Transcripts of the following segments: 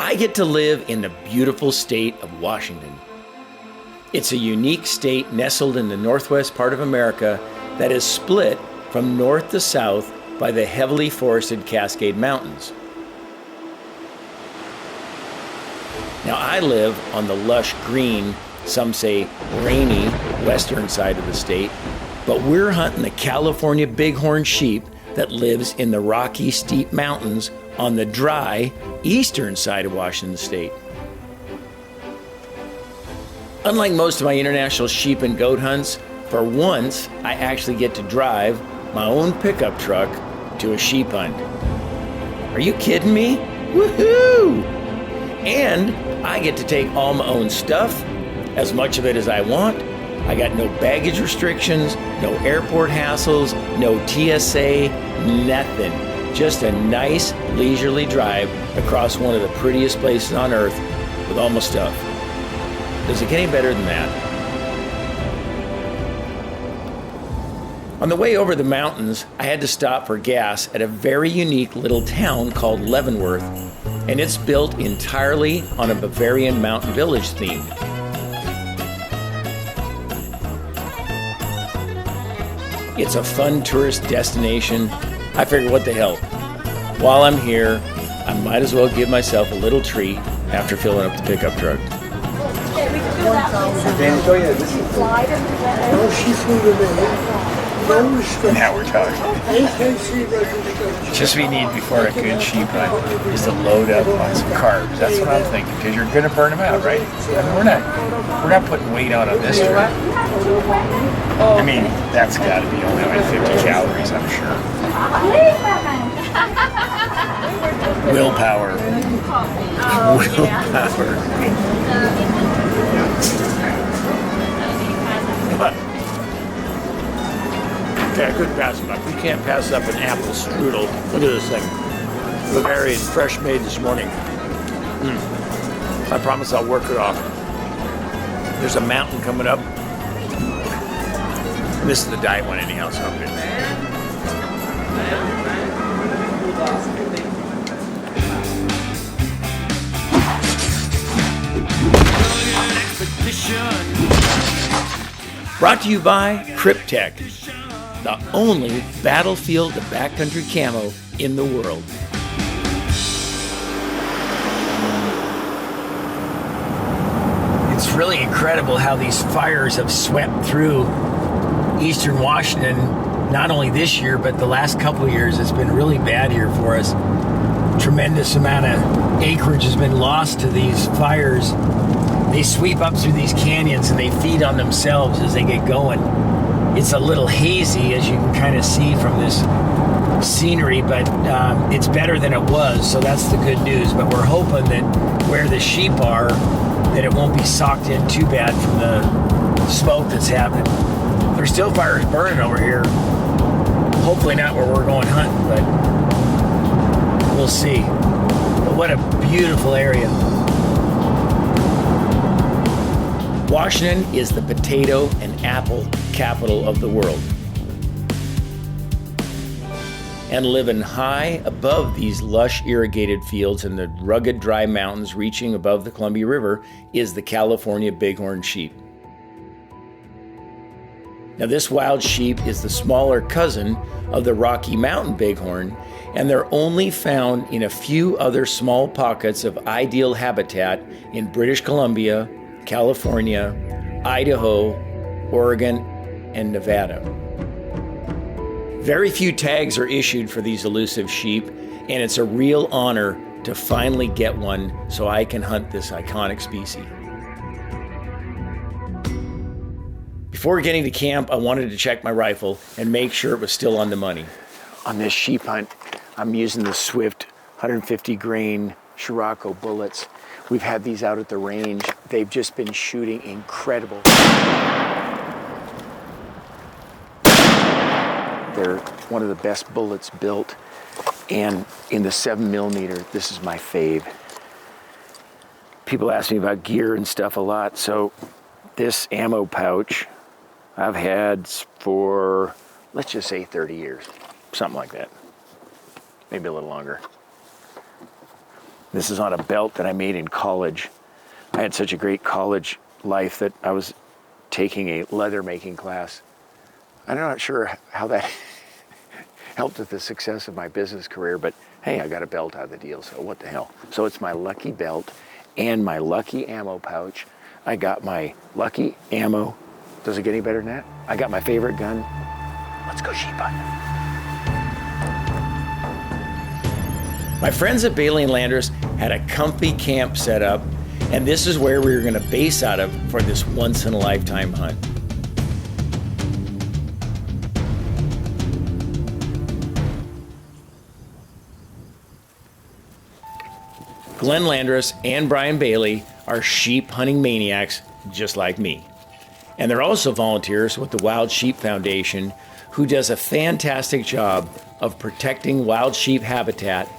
I get to live in the beautiful state of Washington. It's a unique state nestled in the northwest part of America that is split from north to south by the heavily forested Cascade Mountains. Now, I live on the lush green, some say rainy, western side of the state, but we're hunting the California Bighorn sheep that lives in the rocky, steep mountains on the dry, eastern side of Washington state. Unlike most of my international sheep and goat hunts, for once, I actually get to drive my own pickup truck to a sheep hunt. Are you kidding me? Woohoo! And I get to take all my own stuff, as much of it as I want. I got no baggage restrictions, no airport hassles, no TSA, nothing. Just a nice, leisurely drive across one of the prettiest places on earth with all my stuff. Does it get any better than that? On the way over the mountains, I had to stop for gas at a very unique little town called Leavenworth, and it's built entirely on a Bavarian mountain village theme. It's a fun tourist destination. I figured, what the hell? While I'm here, I might as well give myself a little treat after filling up the pickup truck. Now we're talking. Just what we need before a good sheep hunt is to load up on some carbs. That's what I'm thinking, because you're going to burn them out, right? I mean, we're not putting weight on this trip. I mean, that's got to be only like 50 calories, I'm sure. Willpower. Willpower. Okay, I couldn't pass it up. You can't pass up an apple strudel. Look at this thing. Bavarian, fresh made this morning. I promise I'll work it off. There's a mountain coming up. This is the diet one anyhow, so I'm good. Brought to you by Kryptek, the only battlefield to backcountry camo in the world. It's really incredible how these fires have swept through eastern Washington, not only this year, but the last couple of years. It's been really bad here for us. Tremendous amount of acreage has been lost to these fires. They sweep up through these canyons and they feed on themselves as they get going. It's a little hazy, as you can kind of see from this scenery, but it's better than it was, so that's the good news. But we're hoping that where the sheep are, that it won't be socked in too bad from the smoke that's happening. There's still fires burning over here. Hopefully not where we're going hunting, but we'll see. But what a beautiful area. Washington is the potato and apple capital of the world. And living high above these lush irrigated fields and the rugged dry mountains reaching above the Columbia River is the California Bighorn sheep. Now, this wild sheep is the smaller cousin of the Rocky Mountain Bighorn, and they're only found in a few other small pockets of ideal habitat in British Columbia, California, Idaho, Oregon, and Nevada. Very few tags are issued for these elusive sheep, and it's a real honor to finally get one so I can hunt this iconic species. Before getting to camp, I wanted to check my rifle and make sure it was still on the money. On this sheep hunt, I'm using the Swift 150 grain Scirocco bullets. We've had these out at the range. They've just been shooting incredible. They're one of the best bullets built. And in the 7mm, this is my fave. People ask me about gear and stuff a lot. So this ammo pouch I've had for, let's just say 30 years, something like that. Maybe a little longer. This is on a belt that I made in college. I had such a great college life that I was taking a leather making class. I'm not sure how that helped with the success of my business career, but hey, I got a belt out of the deal, so what the hell. So it's my lucky belt and my lucky ammo pouch. I got my lucky ammo. Does it get any better than that? I got my favorite gun. Let's go sheep hunting. My friends at Bailey and Landers had a comfy camp set up, and this is where we were going to base out of for this once-in-a-lifetime hunt. Glenn Landers and Brian Bailey are sheep hunting maniacs just like me. And they're also volunteers with the Wild Sheep Foundation, who does a fantastic job of protecting wild sheep habitat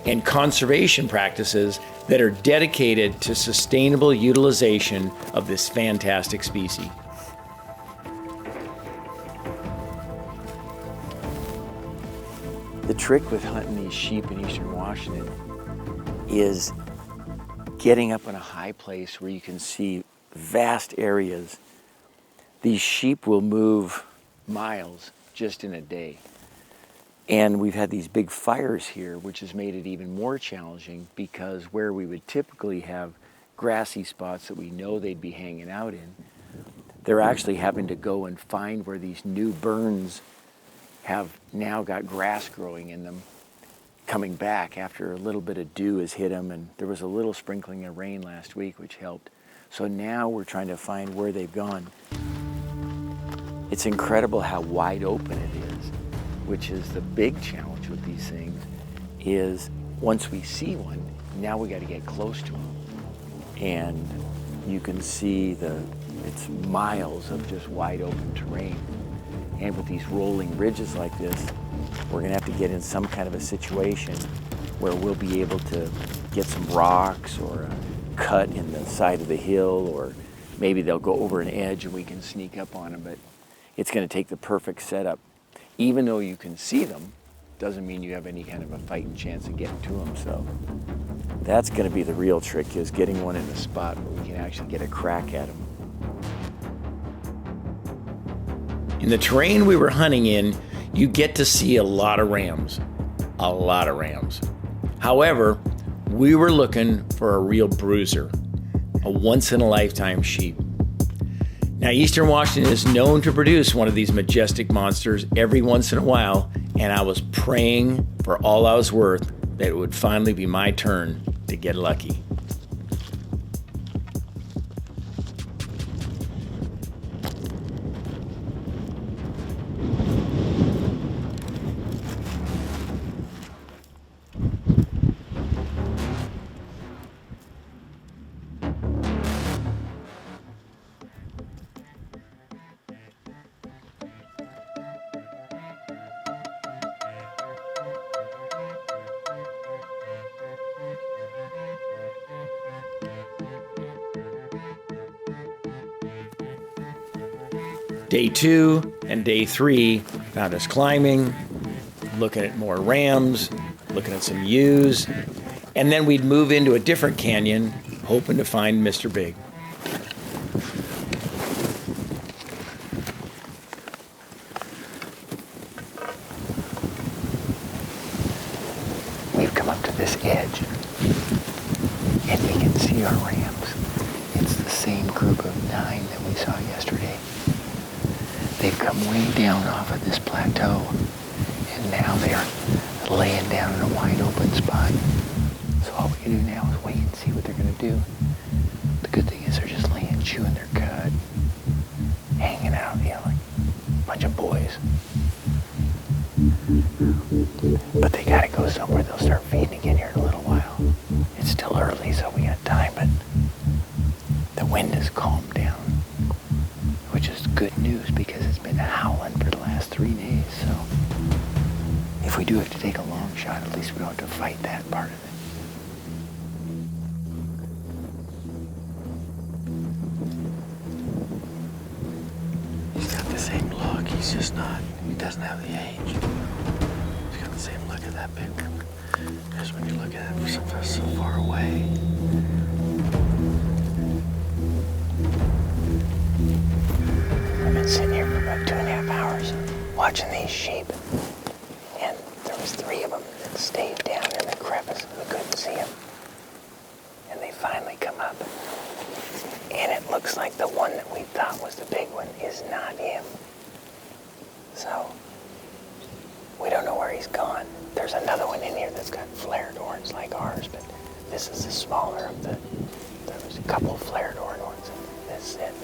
and conservation practices that are dedicated to sustainable utilization of this fantastic species. The trick with hunting these sheep in eastern Washington is getting up in a high place where you can see vast areas. These sheep will move miles just in a day. And we've had these big fires here, which has made it even more challenging because where we would typically have grassy spots that we know they'd be hanging out in, they're actually having to go and find where these new burns have now got grass growing in them, coming back after a little bit of dew has hit them, and there was a little sprinkling of rain last week, which helped. So now we're trying to find where they've gone. It's incredible how wide open it is, which is the big challenge with these things, is once we see one, now we got to get close to them. And you can see it's miles of just wide open terrain. And with these rolling ridges like this, we're gonna have to get in some kind of a situation where we'll be able to get some rocks or a cut in the side of the hill, or maybe they'll go over an edge and we can sneak up on them, but it's gonna take the perfect setup. Even though you can see them, doesn't mean you have any kind of a fighting chance of getting to them. So that's gonna be the real trick, is getting one in a spot where we can actually get a crack at them. In the terrain we were hunting in, you get to see a lot of rams. A lot of rams. However, we were looking for a real bruiser, a once-in-a-lifetime sheep. Now, Eastern Washington is known to produce one of these majestic monsters every once in a while, and I was praying for all I was worth that it would finally be my turn to get lucky. Day 2 and day 3 found us climbing, looking at more rams, looking at some ewes, and then we'd move into a different canyon, hoping to find Mr. Big. We've come up to this edge, and we can see our rams. It's the same group of 9 that we saw yesterday. They've come way down off of this plateau, and now they're laying down in a wide open spot. So all we can do now is wait and see what they're going to do. The good thing is they're just laying, chewing their cud, hanging out, like a bunch of boys. But they got to go somewhere. They'll start feeding again here in a little while. It's still early, so we got time, but the wind has calmed down, which is good news because it's been howling for the last 3 days. So if we do have to take a long shot, at least we don't have to fight that part of it. He's got the same look. He's just not, he doesn't have the age. He's got the same look at that big Just when you look at it from so far away. I've been sitting here for about 2.5 hours watching these sheep. And there was 3 of them that stayed down in the crevice. We couldn't see them. And they finally come up. And it looks like the one that we thought was the big one is not him. So, we don't know where he's gone. There's another one in here that's got flared horns like ours, but this is the smaller of the... There was a couple of flared horn ones, and this is it.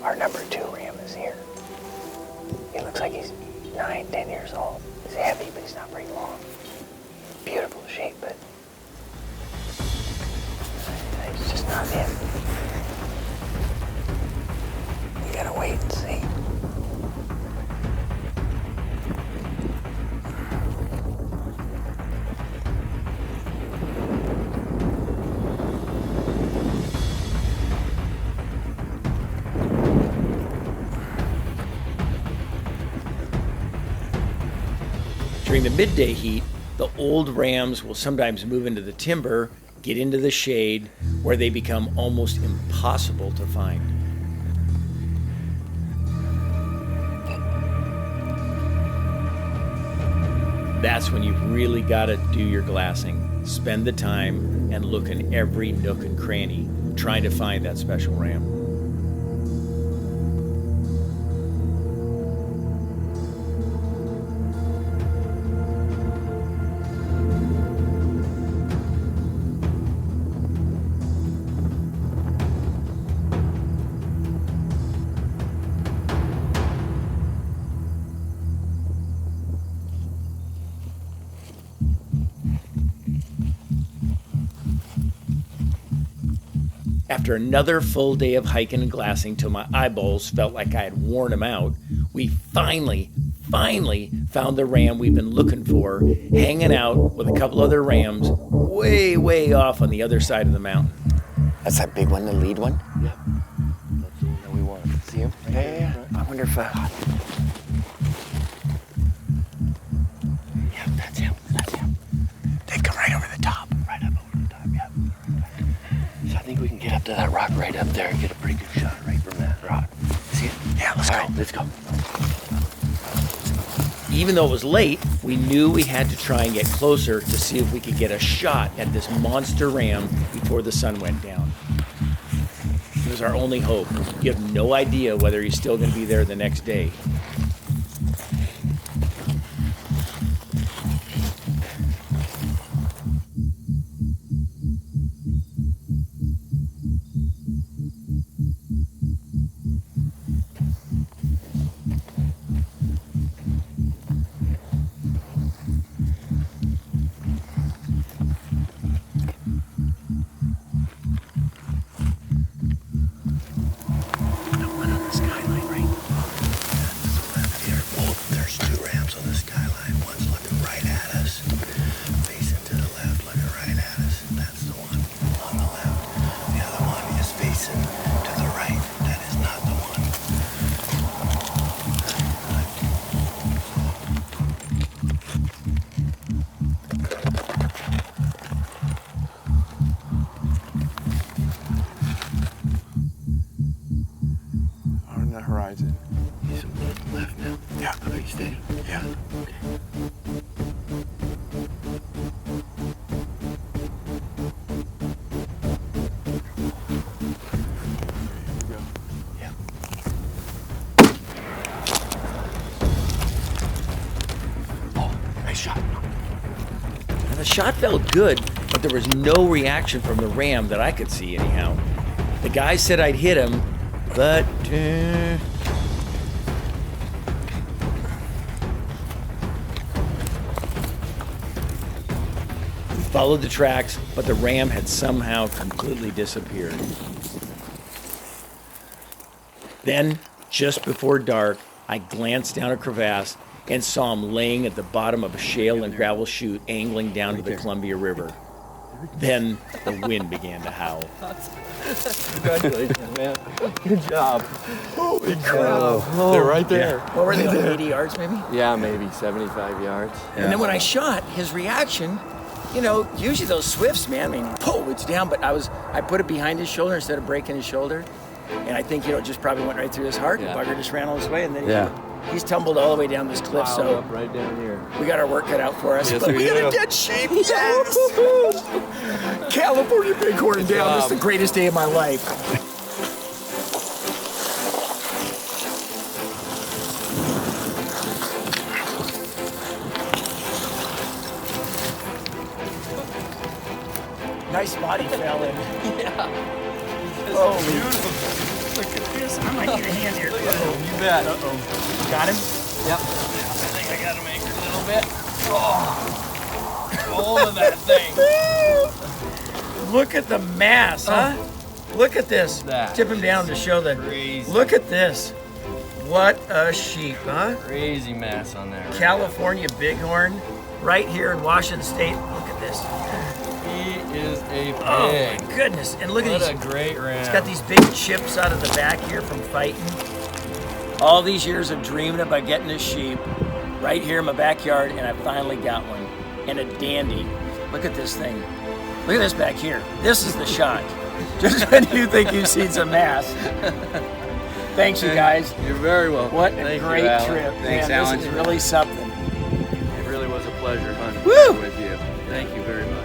Our number 2 ram is here. He looks like he's 9, 10 years old. He's heavy, but he's not very long. Beautiful shape, but it's just not him. We gotta wait and see. During the midday heat, the old rams will sometimes move into the timber, get into the shade, where they become almost impossible to find. That's when you've really got to do your glassing. Spend the time and look in every nook and cranny, trying to find that special ram. After another full day of hiking and glassing till my eyeballs felt like I had worn them out, we finally found the ram we've been looking for, hanging out with a couple other rams way off on the other side of the mountain. That's that big one, the lead one? Yep. That's the one that we want. See him? Yeah. I wonder if Yeah, that's him. they come right over the top. Right up over the top, yeah. So I think we can get up to that rock right up there and get a pretty good shot right from that rock. See it? Yeah, let's All go. right, let's go. Even though it was late, we knew we had to try and get closer to see if we could get a shot at this monster ram before the sun went down. It was our only hope. You have no idea whether he's still going to be there the next day. Horizon. He's left now. Yeah. Are you steady? Yeah. Okay. Here we go. Yeah. Oh, nice shot. And the shot felt good, but there was no reaction from the ram that I could see anyhow. The guy said I'd hit him, but we followed the tracks, but the ram had somehow completely disappeared. Then, just before dark, I glanced down a crevasse and saw him laying at the bottom of a shale and gravel chute angling down to the Columbia River. Then the wind began to howl. Congratulations, man. Good job. Holy crap. They're right there. What were they, like 80 yards maybe? Yeah, maybe 75 yards. And then when I shot, his reaction you know, usually those Swifts, man, I mean, it's down, but I put it behind his shoulder instead of breaking his shoulder. And I think, you know, it just probably went right through his heart. Yeah. The bugger just ran all his way, and then he's tumbled all the way down this cliff. Piled So up right down here. we got our work cut out for us. Yes, But we we got do. a dead sheep. Yes! California Bighorn down. This is the greatest day of my life. Nice spot he fell in. Holy. Look at this. I might need a hand here. You bet. Got him? Yep. I think I got him anchored a little bit. Oh, hold of that thing. Look at the mass, huh? Look at this. That Tip him down to show the. crazy. Look at this. What a sheep, huh? Crazy mass on there. California Bighorn, right here in Washington State. Look at this. He is a pig. Oh my goodness! And look What at a these. great ram. He's got these big chips out of the back here from fighting. All these years of dreaming about getting a sheep right here in my backyard, and I finally got one. And a dandy. Look at this thing. Look at this back here. This is the shot. Just when you think you've seen some mass. Thanks, you guys. You're very welcome. What a Thank you, great Alan. trip. Thanks, man. Alan. This is really something. It really was a pleasure hunting Woo! with you. Thank you very much.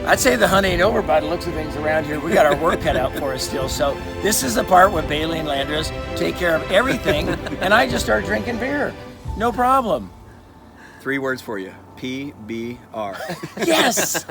I'd say the hunt ain't over by the looks of things around here. We got our work cut out for us still. So this is the part where Bailey and Landris take care of everything, and I just start drinking beer. No problem. 3 words for you. PBR. Yes!